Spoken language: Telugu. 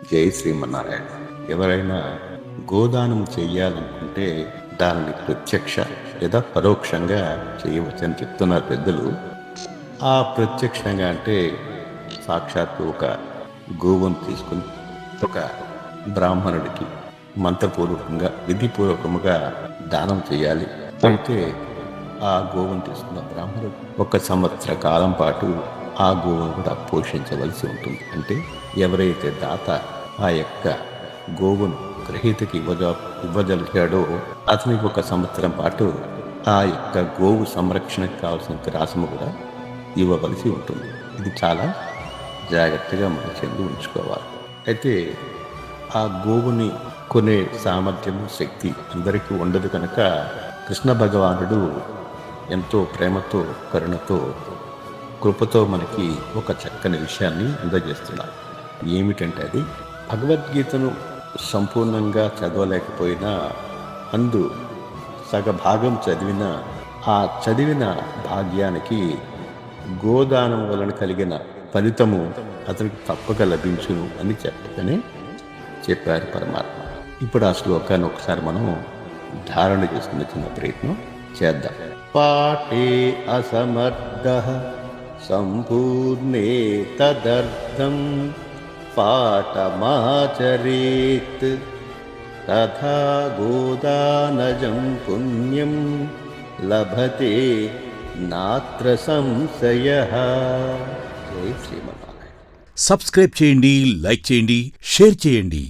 జై శ్రీమన్నారాయణ. ఎవరైనా గోదానం చెయ్యాలనుకుంటే దానిని ప్రత్యక్ష లేదా పరోక్షంగా చేయవచ్చని చెప్తున్నారు పెద్దలు. ఆ ప్రత్యక్షంగా అంటే సాక్షాత్తు ఒక గోవును తీసుకుని ఒక బ్రాహ్మణుడికి మంత్రపూర్వకంగా విధిపూర్వకముగా దానం చేయాలి. అయితే ఆ గోవును తీసుకున్న బ్రాహ్మణుడు 1 సంవత్సర కాలం పాటు ఆ గోవును కూడా పోషించవలసి ఉంటుంది. అంటే ఎవరైతే దాత ఆ యొక్క గోవును గ్రహీతకి ఇవ్వగలిగాడో అతనికి 1 సంవత్సరం పాటు ఆ యొక్క గోవు సంరక్షణకు కావాల్సిన గ్రాసము కూడా ఇవ్వవలసి ఉంటుంది. ఇది చాలా జాగ్రత్తగా మన చెంది ఉంచుకోవాలి. అయితే ఆ గోవుని కొనే సామర్థ్యము శక్తి అందరికీ ఉండదు కనుక కృష్ణ భగవానుడు ఎంతో ప్రేమతో కరుణతో కృపతో మనకి ఒక చక్కని విషయాన్ని అందజేస్తున్నారు. ఏమిటంటే అది భగవద్గీతను సంపూర్ణంగా చదవలేకపోయినా అందు సగభాగం చదివిన ఆ చదివిన భాగ్యానికి గోదానం వలన కలిగిన ఫలితము అతనికి తప్పక లభించును అని చెప్పారు పరమాత్మ. ఇప్పుడు ఆ శ్లోకాన్ని ఒకసారి మనం ధారణ చేసుకునే చిన్న ప్రయత్నం చేద్దాం. పాఠే అసమర్థ సంపూర్ణే తదర్థం పాఠమాచరేత్ తథా గోదానజం పుణ్యం లభతే నాత్ర సంశయః. జై శ్రీమన్నారాయణ. సబ్స్క్రైబ్ చేయండి, లైక్ చేయండి, షేర్ చేయండి.